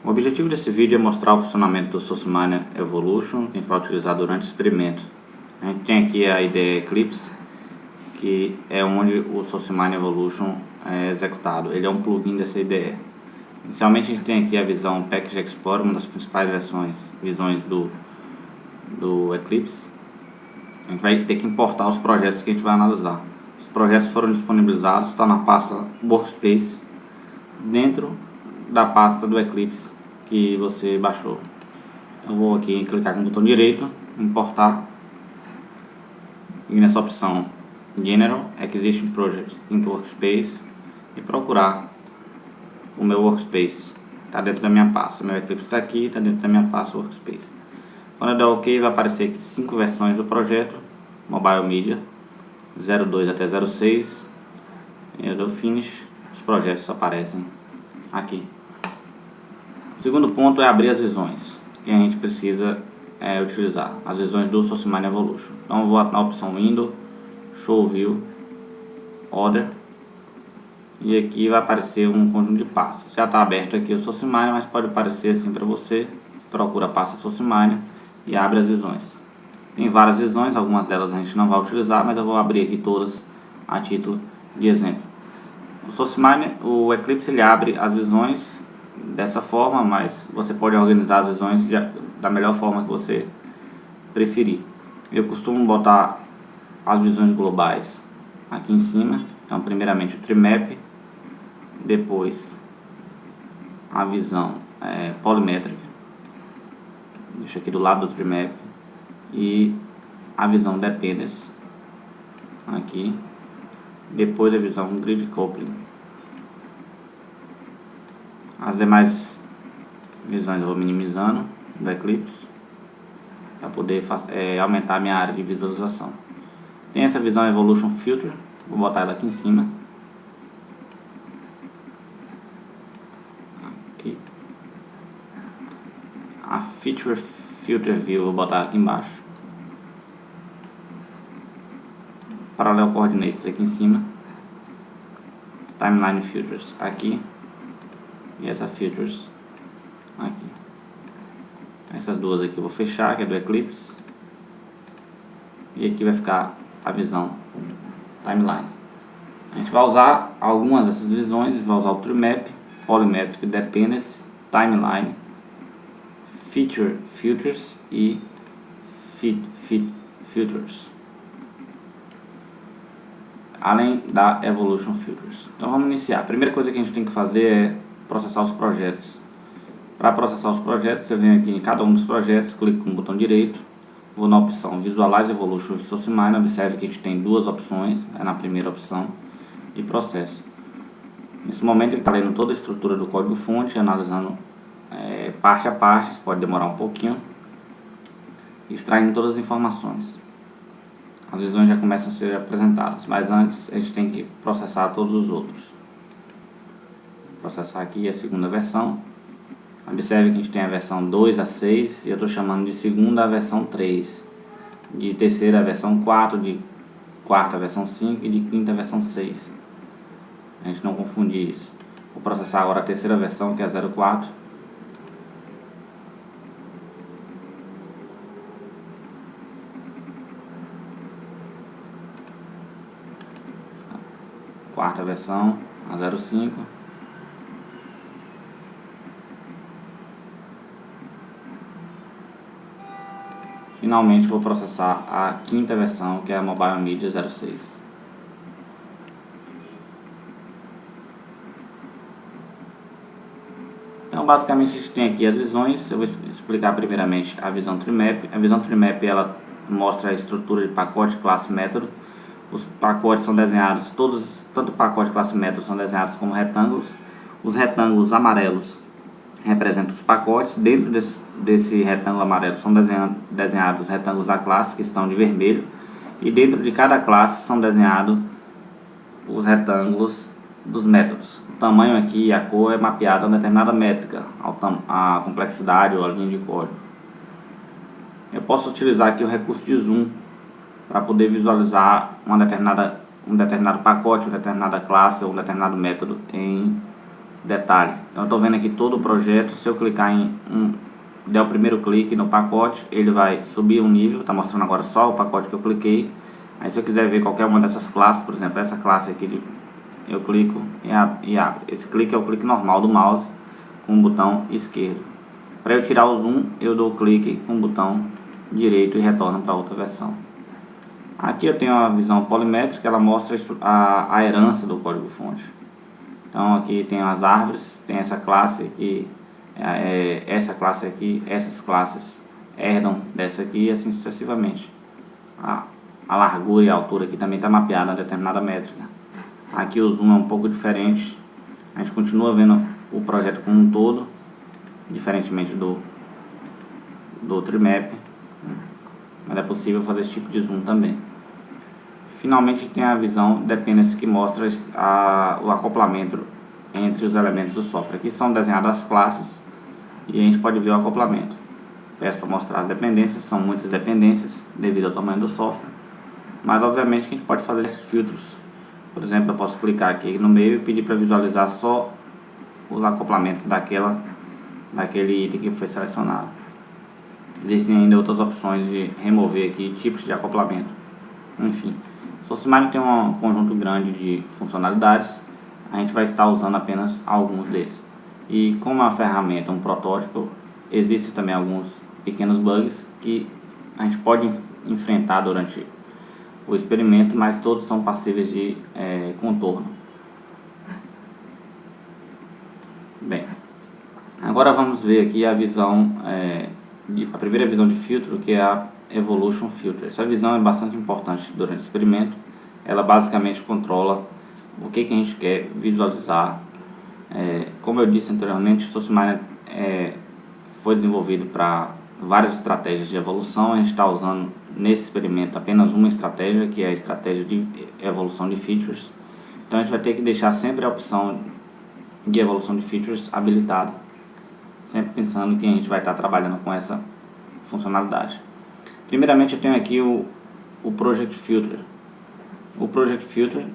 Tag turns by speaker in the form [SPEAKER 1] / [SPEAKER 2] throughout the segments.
[SPEAKER 1] O objetivo desse vídeo é mostrar o funcionamento do Sociminer Evolution que a gente vai utilizar durante o experimento. A gente tem aqui a IDE Eclipse, que é onde o Sociminer Evolution é executado. Ele é um plugin dessa IDE. Inicialmente a gente tem aqui a visão Package Explorer, uma das principais visões do Eclipse. A gente vai ter que importar os projetos que a gente vai analisar. Os projetos foram disponibilizados, está na pasta Workspace, dentro da pasta do Eclipse que você baixou. Eu vou aqui clicar com o botão direito, importar, e nessa opção General, Existing Projects in Workspace, e procurar o meu Workspace. Está dentro da minha pasta, meu Eclipse está aqui, está dentro da minha pasta Workspace. Quando eu der OK, vai aparecer aqui 5 versões do projeto Mobile Media 02 até 06, e eu dou Finish, os projetos aparecem aqui. O segundo ponto é abrir as visões que a gente precisa utilizar, as visões do Sociminer Evolution. Então eu vou na opção Window, Show View, Order, e aqui vai aparecer um conjunto de pastas. Já está aberto aqui o Sociminer, mas pode aparecer assim para você. Procura a pasta Sociminer e abre as visões. Tem várias visões, algumas delas a gente não vai utilizar, mas eu vou abrir aqui todas a título de exemplo. O Sociminer, o Eclipse, ele abre as visões dessa forma, mas você pode organizar as visões da melhor forma que você preferir. Eu costumo botar as visões globais aqui em cima. Então, primeiramente o Trimap, depois a visão polimétrica, deixa aqui do lado do Trimap, e a visão Dependency aqui, depois a visão Grid Coupling. As demais visões eu vou minimizando do Eclipse para poder aumentar a minha área de visualização. Tem essa visão Evolution Filter, vou botar ela aqui em cima. Aqui. A Feature Filter View vou botar aqui embaixo. Parallel Coordinates aqui em cima. Timeline Filters aqui. E essa Filters aqui. Essas duas aqui eu vou fechar, que é do Eclipse. E aqui vai ficar a visão Timeline. A gente vai usar algumas dessas visões, vai usar o Trimap, Polymetric Dependency, Timeline, Feature Filters e Filters, além da Evolution Filters. Então vamos iniciar. A primeira coisa que a gente tem que fazer é processar os projetos. Para processar os projetos, você vem aqui em cada um dos projetos, clica com o botão direito, vou na opção Visualize Evolution e Sociminer. Observe que a gente tem duas opções, na primeira opção, e processo. Nesse momento ele está lendo toda a estrutura do código fonte, analisando parte a parte, isso pode demorar um pouquinho, extraindo todas as informações. As visões já começam a ser apresentadas, mas antes a gente tem que processar todos os outros. Vou processar aqui a segunda versão. Observe que a gente tem a versão 2 a 6 e eu estou chamando de segunda a versão 3, de terceira a versão 4, de quarta a versão 5 e de quinta a versão 6. A gente não confundir isso. Vou processar agora a terceira versão, que é a 04. Quarta versão, a 05. Finalmente vou processar a quinta versão, que é a Mobile Media 06. Então basicamente a gente tem aqui as visões. Eu vou explicar primeiramente a visão Trimap. A visão Trimap ela mostra a estrutura de pacote, classe, método. Os pacotes são desenhados, tanto o pacote, classe, método são desenhados como retângulos. Os retângulos amarelos representam os pacotes. Dentro desse retângulo amarelo são desenhados os retângulos da classe, que estão de vermelho. E dentro de cada classe são desenhados os retângulos dos métodos. O tamanho aqui e a cor é mapeado a uma determinada métrica, a complexidade ou a linha de código. Eu posso utilizar aqui o recurso de zoom para poder visualizar um determinado pacote, uma determinada classe ou um determinado método em detalhe. Então eu estou vendo aqui todo o projeto. Se eu clicar der o primeiro clique no pacote, ele vai subir um nível. Está mostrando agora só o pacote que eu cliquei. Aí se eu quiser ver qualquer uma dessas classes, por exemplo, essa classe aqui, eu clico e abre. Esse clique é o clique normal do mouse com o botão esquerdo. Para eu tirar o zoom, eu dou clique com o botão direito e retorno para outra versão. Aqui eu tenho a visão polimétrica, ela mostra a herança do código-fonte. Então aqui tem as árvores, tem essa classe aqui, essa classe aqui, essas classes herdam dessa aqui e assim sucessivamente. A largura e a altura aqui também está mapeada a determinada métrica. Aqui o zoom é um pouco diferente, a gente continua vendo o projeto como um todo, diferentemente do Trimap, mas é possível fazer esse tipo de zoom também. Finalmente tem a visão Dependency, que mostra o acoplamento entre os elementos do software. Aqui são desenhadas as classes e a gente pode ver o acoplamento. Peço para mostrar as dependências, são muitas dependências devido ao tamanho do software, mas obviamente que a gente pode fazer esses filtros. Por exemplo, eu posso clicar aqui no meio e pedir para visualizar só os acoplamentos daquele item que foi selecionado. Existem ainda outras opções de remover aqui tipos de acoplamento. Enfim, o Socimine tem um conjunto grande de funcionalidades, a gente vai estar usando apenas alguns deles. E como é uma ferramenta, um protótipo, existem também alguns pequenos bugs que a gente pode enfrentar durante o experimento, mas todos são passíveis de contorno. Bem, agora vamos ver aqui a visão, a primeira visão de filtro, que é a Evolution Filter. Essa visão é bastante importante durante o experimento. Ela basicamente controla o que a gente quer visualizar. Como eu disse anteriormente, o Socimine foi desenvolvido para várias estratégias de evolução. A gente está usando nesse experimento apenas uma estratégia, que é a estratégia de evolução de features. Então a gente vai ter que deixar sempre a opção de evolução de features habilitada, sempre pensando que a gente vai estar trabalhando com essa funcionalidade. Primeiramente eu tenho aqui o Project Filter. O Project Filter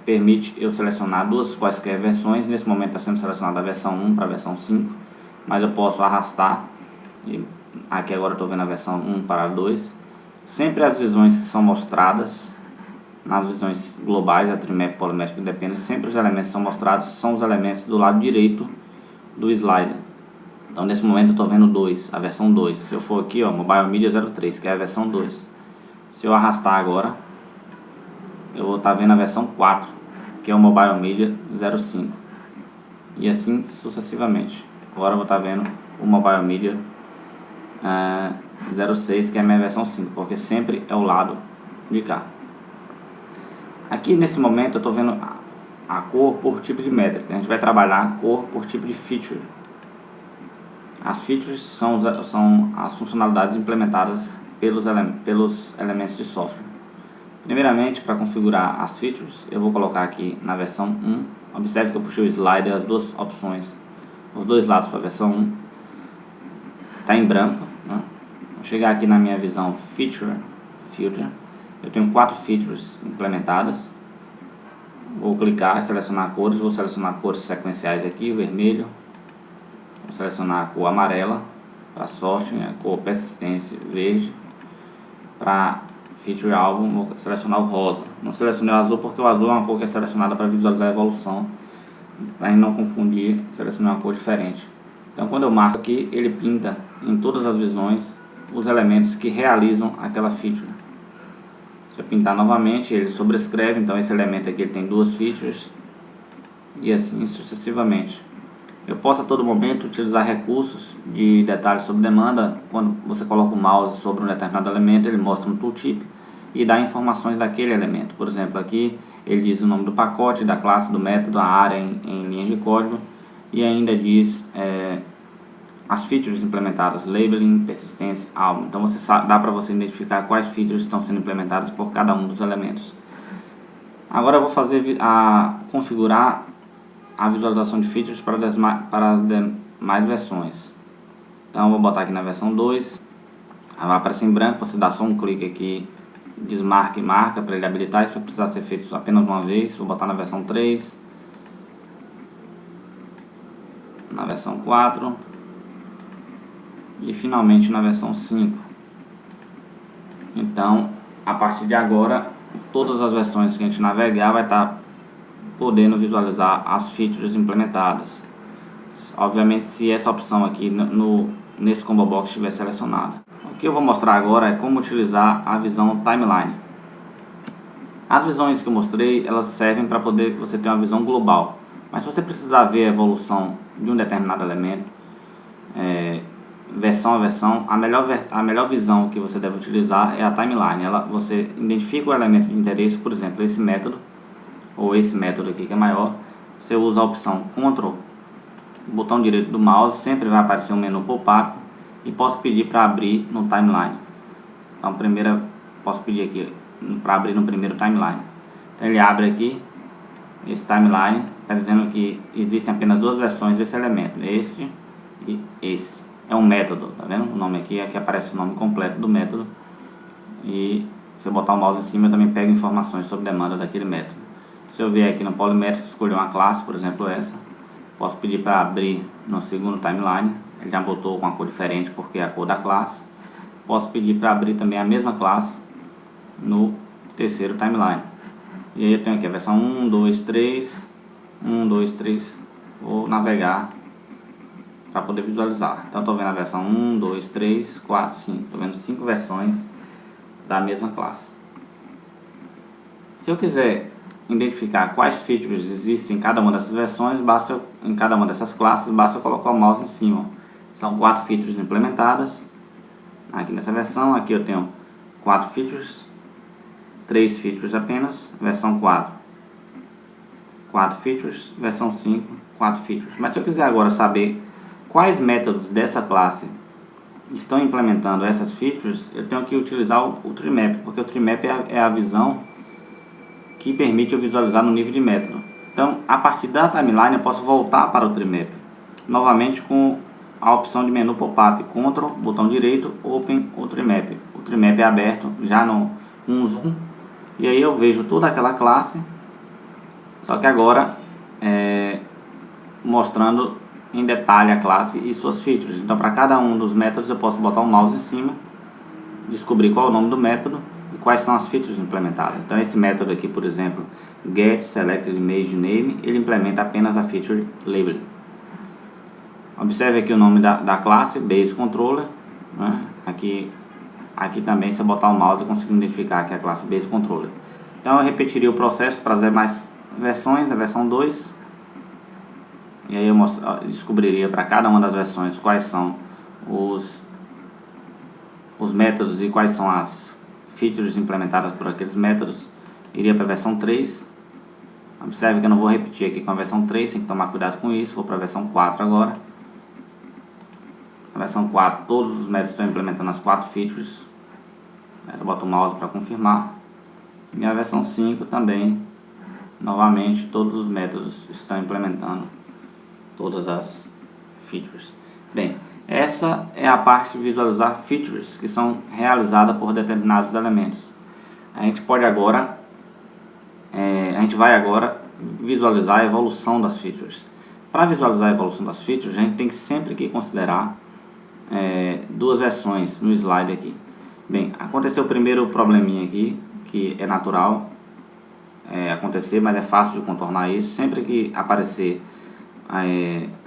[SPEAKER 1] permite eu selecionar duas quaisquer versões. Nesse momento está sendo selecionada a versão 1 para a versão 5, mas eu posso arrastar, e aqui agora estou vendo a versão 1 para a 2. Sempre as visões que são mostradas, nas visões globais, a Trimap, Polymetric Independence, sempre os elementos que são mostrados são os elementos do lado direito do slider. Então nesse momento eu estou vendo 2, a versão 2. Se eu for aqui, ó, Mobile Media 03, que é a versão 2. Se eu arrastar agora, eu vou estar vendo a versão 4, que é o Mobile Media 05. E assim sucessivamente. Agora eu vou estar vendo o Mobile Media 06, que é a minha versão 5, porque sempre é o lado de cá. Aqui nesse momento eu estou vendo a cor por tipo de métrica. A gente vai trabalhar a cor por tipo de feature. As features são as funcionalidades implementadas pelos elementos de software. Primeiramente, para configurar as features, eu vou colocar aqui na versão 1. Observe que eu puxei o slider, as duas opções, os dois lados para a versão 1. Está em branco, né? Vou chegar aqui na minha visão Feature Filter. Eu tenho 4 features implementadas. Vou clicar e selecionar cores. Vou selecionar cores sequenciais aqui, o vermelho. Vou selecionar a cor amarela para sorte, a cor persistência verde. Para Feature Album, vou selecionar o rosa. Não selecionei o azul porque o azul é uma cor que é selecionada para visualizar a evolução. Para não confundir, selecionar uma cor diferente. Então quando eu marco aqui, ele pinta em todas as visões os elementos que realizam aquela feature. Se eu pintar novamente, ele sobrescreve. Então esse elemento aqui ele tem 2 features e assim sucessivamente. Eu posso a todo momento utilizar recursos de detalhes sob demanda. Quando você coloca o mouse sobre um determinado elemento, ele mostra um tooltip e dá informações daquele elemento. Por exemplo, aqui ele diz o nome do pacote, da classe, do método, a área em linhas de código, e ainda diz as features implementadas, labeling, persistência, album. Então dá para você identificar quais features estão sendo implementadas por cada um dos elementos. Agora eu vou configurar a visualização de features para as demais versões. Então eu vou botar aqui na versão 2, ela vai aparecer em branco. Você dá só um clique aqui, desmarca e marca para ele habilitar. Isso vai precisar ser feito apenas uma vez. Vou botar na versão 3. versão 4 e finalmente na versão 5. Então, a partir de agora, todas as versões que a gente navegar vai estar podendo visualizar as features implementadas. Obviamente, se essa opção aqui nesse combo box estiver selecionada. O que eu vou mostrar agora é como utilizar a visão timeline. As visões que eu mostrei, elas servem para poder você ter uma visão global. Mas se você precisar ver a evolução de um determinado elemento, versão a versão, a melhor visão que você deve utilizar é a timeline. Você identifica o elemento de interesse, por exemplo, esse método, ou esse método aqui que é maior. Você usa a opção Ctrl, botão direito do mouse, sempre vai aparecer um menu pop-up e posso pedir para abrir no timeline. Então, primeiro posso pedir aqui para abrir no primeiro timeline. Então, ele abre aqui esse timeline, está dizendo que existem apenas duas versões desse elemento, esse e esse. É um método, tá vendo? O nome aqui aparece o nome completo do método. E se eu botar o mouse em cima, eu também pego informações sobre demanda daquele método. Se eu vier aqui no Polymetric, escolher uma classe, por exemplo essa, posso pedir para abrir no segundo timeline. Ele já botou uma cor diferente porque é a cor da classe. Posso pedir para abrir também a mesma classe no terceiro timeline. E aí eu tenho aqui a versão 1, 2, 3, 1, 2, 3. Vou navegar para poder visualizar. Então estou vendo a versão 1, 2, 3, 4, 5. Estou vendo 5 versões da mesma classe. Se eu quiser identificar quais features existem em cada uma dessas versões, em cada uma dessas classes, basta eu colocar o mouse em cima. São 4 features implementadas aqui nessa versão. Aqui eu tenho 4 features, 3 features apenas, versão 4, 4 features, versão 5, 4 features. Mas se eu quiser agora saber quais métodos dessa classe estão implementando essas features, eu tenho que utilizar o TreeMap, porque o TreeMap é a visão que permite eu visualizar no nível de método. Então, a partir da timeline, eu posso voltar para o TreeMap, novamente com a opção de menu pop-up, Ctrl, botão direito, Open o TreeMap. O TreeMap é aberto já com um zoom, e aí eu vejo toda aquela classe, só que agora mostrando em detalhe a classe e suas features. Então, para cada um dos métodos eu posso botar o mouse em cima, descobrir qual é o nome do método e quais são as features implementadas. Então, esse método aqui, por exemplo, Get Selected Image Name, ele implementa apenas a feature Label. Observe aqui o nome da classe, Base Controller, né? Aqui também, se eu botar o mouse, eu consigo identificar que é a classe Base Controller. Então, eu repetiria o processo para as demais versões, a versão 2. E aí eu descobriria para cada uma das versões quais são os métodos e quais são as features implementadas por aqueles métodos. Iria para a versão 3. Observe que eu não vou repetir aqui com a versão 3, tem que tomar cuidado com isso. Vou para a versão 4 agora. Na versão 4, todos os métodos estão implementando as 4 features. Eu boto o mouse para confirmar. E a versão 5 também, novamente, todos os métodos estão implementando todas as features. Bem, essa é a parte de visualizar features que são realizadas por determinados elementos. A gente vai agora visualizar a evolução das features. Para visualizar a evolução das features, a gente tem que sempre considerar duas versões no slide aqui. Bem, aconteceu o primeiro probleminha aqui, que é natural acontecer, mas é fácil de contornar isso. Sempre que aparecer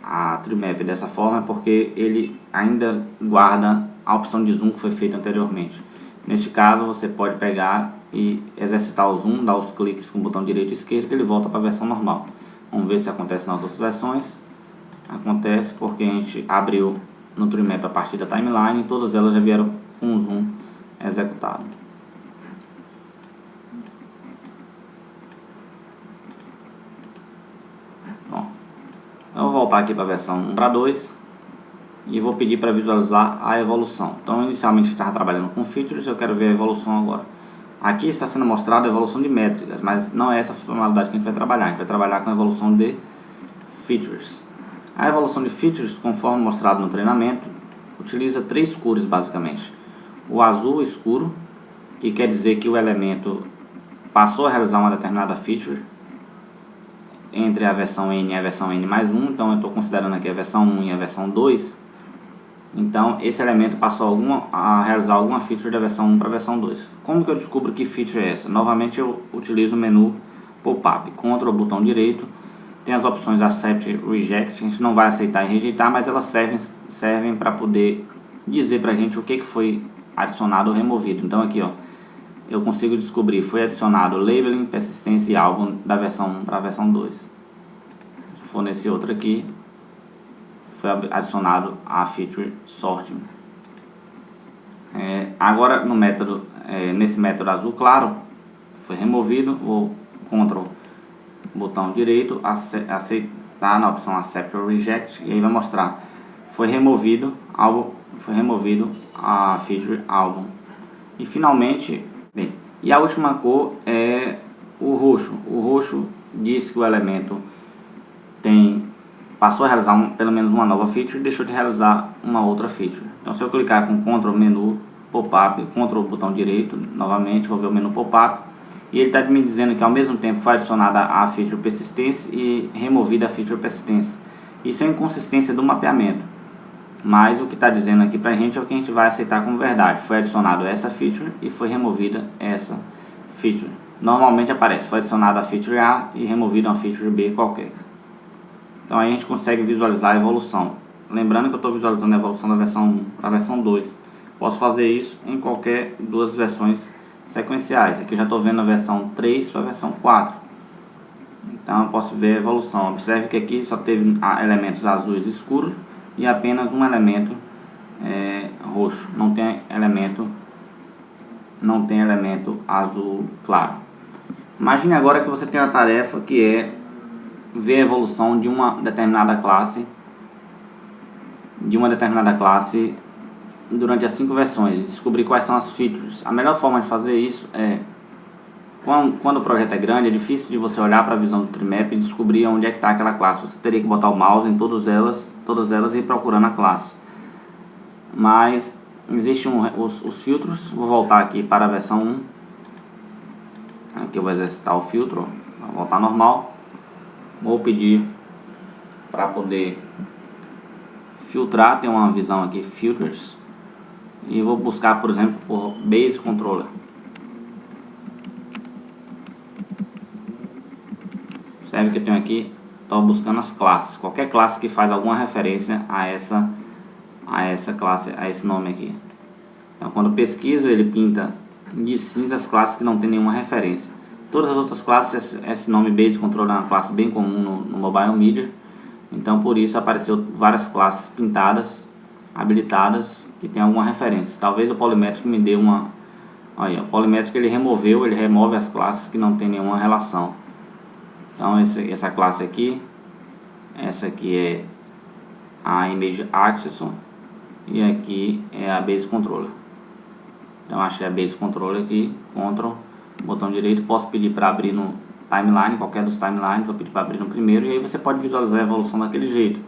[SPEAKER 1] a TreeMap dessa forma é porque ele ainda guarda a opção de zoom que foi feita anteriormente. Neste caso, você pode pegar e exercitar o zoom, dar os cliques com o botão direito e esquerdo, que ele volta para a versão normal. Vamos ver se acontece nas outras versões. Acontece porque a gente abriu no TreeMap a partir da timeline e todas elas já vieram com o zoom executado. Bom, então eu vou voltar aqui para a versão 1 para 2 e vou pedir para visualizar a evolução. Então, inicialmente estava trabalhando com features, eu quero ver a evolução agora. Aqui está sendo mostrada a evolução de métricas, mas não é essa a funcionalidade que a gente vai trabalhar. A gente vai trabalhar com a evolução de features. A evolução de features, conforme mostrado no treinamento, utiliza 3 cores basicamente. O azul escuro, que quer dizer que o elemento passou a realizar uma determinada feature, entre a versão N e a versão N mais 1, então eu estou considerando aqui a versão 1 e a versão 2. Então esse elemento passou a realizar alguma feature da versão 1 para a versão 2. Como que eu descubro que feature é essa? Novamente eu utilizo o menu pop-up, Ctrl botão direito, tem as opções Accept e Reject, a gente não vai aceitar e rejeitar, mas elas servem para poder dizer para a gente o que foi adicionado ou removido. Então aqui, ó, eu consigo descobrir, foi adicionado labeling, persistência e álbum da versão 1 para a versão 2. Se for nesse outro aqui, foi adicionado a feature sorting. Agora no método, nesse método azul claro, foi removido, vou Ctrl botão direito, aceitar na opção Accept or Reject, e aí vai mostrar, foi removido a feature álbum. E finalmente, bem, e a última cor é o roxo. O roxo diz que o elemento passou a realizar pelo menos uma nova feature e deixou de realizar uma outra feature. Então se eu clicar com Ctrl menu pop-up, Ctrl botão direito, novamente vou ver o menu pop-up, e ele está me dizendo que ao mesmo tempo foi adicionada a feature persistência e removida a feature persistência. Isso é inconsistência do mapeamento, mas o que está dizendo aqui para a gente é o que a gente vai aceitar como verdade. Foi adicionado essa feature e foi removida essa feature. Normalmente aparece, foi adicionada a feature A e removida uma feature B qualquer. Então aí a gente consegue visualizar a evolução. Lembrando que eu estou visualizando a evolução da versão 1 para a versão 2. Posso fazer isso em qualquer duas versões sequenciais. Aqui eu já estou vendo a versão 3 para a versão 4. Então eu posso ver a evolução. Observe que aqui só teve elementos azuis escuros e apenas um elemento roxo. Não tem elemento azul claro. Imagine agora que você tem uma tarefa que é ver a evolução de uma determinada classe durante as 5 versões e descobrir quais são as features. A melhor forma de fazer isso é, quando o projeto é grande, é difícil de você olhar para a visão do Trimap e descobrir onde é que está aquela classe. Você teria que botar o mouse em todas elas e ir procurando a classe. Mas existem os filtros. Vou voltar aqui para a versão 1. Aqui eu vou exercitar o filtro, vou voltar normal. Vou pedir para poder filtrar, tem uma visão aqui, Filters, e vou buscar, por exemplo, por Base Controller. Observe que eu tenho aqui, estou buscando as classes, qualquer classe que faz alguma referência a essa classe, a esse nome aqui. Então quando eu pesquiso, ele pinta de cinza as classes que não tem nenhuma referência. Todas as outras classes, esse nome Base Controller é uma classe bem comum no Mobile Media. Então por isso apareceu várias classes pintadas, habilitadas, que tem alguma referência. Talvez o Polymetric me dê uma... Olha, o Polymetric ele remove as classes que não tem nenhuma relação. Então essa classe aqui, essa aqui é a Image Accessor e aqui é a Base Controller. Então achei a Base Controller aqui, Ctrl, botão direito, posso pedir para abrir no timeline, qualquer dos timelines, vou pedir para abrir no primeiro, e aí você pode visualizar a evolução daquele jeito.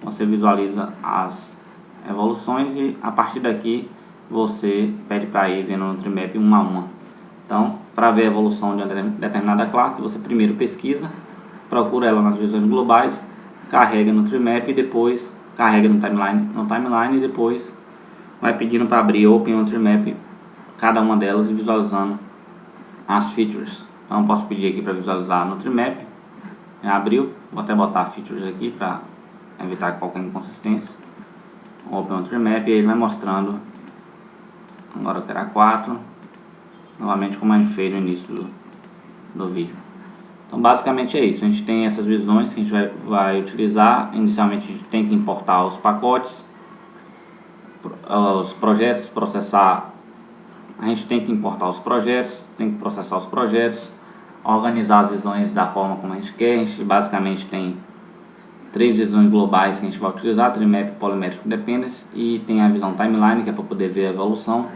[SPEAKER 1] Você visualiza as evoluções e a partir daqui você pede para ir vendo no Trimap uma a uma. Então, para ver a evolução de uma determinada classe, você primeiro pesquisa, procura ela nas visões globais, carrega no Trimap e depois carrega no timeline e depois vai pedindo para abrir Open on Trimap cada uma delas e visualizando as features. Então posso pedir aqui para visualizar no Trimap, já abriu, vou até botar features aqui para evitar qualquer inconsistência. Open on Trimap e ele vai mostrando, agora eu quero a 4, novamente como a gente fez no início do vídeo. Então basicamente é isso, a gente tem essas visões que a gente vai utilizar. Inicialmente a gente tem que importar os pacotes, os projetos, processar. A gente tem que importar os projetos, tem que processar os projetos, organizar as visões da forma como a gente quer. A gente basicamente tem 3 visões globais que a gente vai utilizar: Trimap, Polymetric Dependence, e tem a visão Timeline, que é para poder ver a evolução.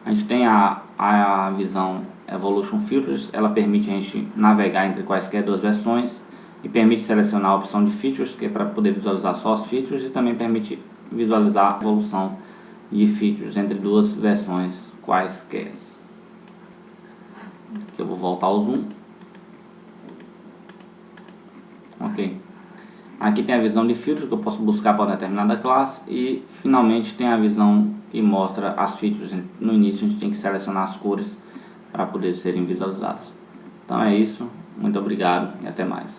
[SPEAKER 1] A gente tem a visão Evolution Filters, ela permite a gente navegar entre quaisquer duas versões e permite selecionar a opção de Features, que é para poder visualizar só as Features, e também permite visualizar a evolução de Features entre duas versões quaisquer. Aqui eu vou voltar ao zoom. ok? Aqui tem a visão de filtro que eu posso buscar para uma determinada classe e finalmente tem a visão que mostra as features. No início a gente tem que selecionar as cores para poder serem visualizadas. Então é isso, muito obrigado e até mais.